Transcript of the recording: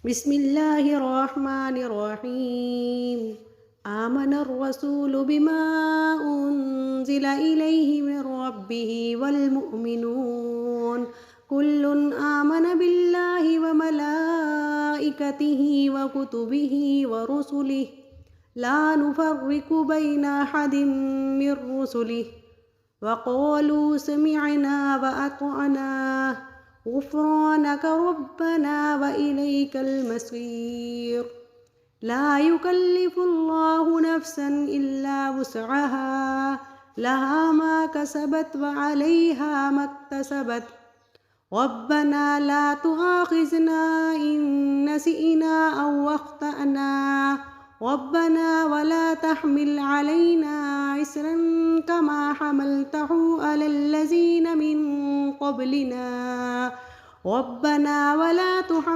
بسم الله الرحمن الرحيم. آمن الرسول بما أنزل إليه من ربه والمؤمنون كل آمن بالله وملائكته وكتبه ورسله لا نفرق بين أحد من رسله وقالوا سمعنا وأطعنا غفرانك ربنا وإليك المصير. لا يكلف الله نفسا إلا وسعها لها ما كسبت وعليها ما اكتسبت ربنا لا تؤاخذنا إن نسئنا أو أخطأنا ربنا ولا تحمل علينا عسرا كما حملته على الذين من قبلنا ربنا ولا تحمل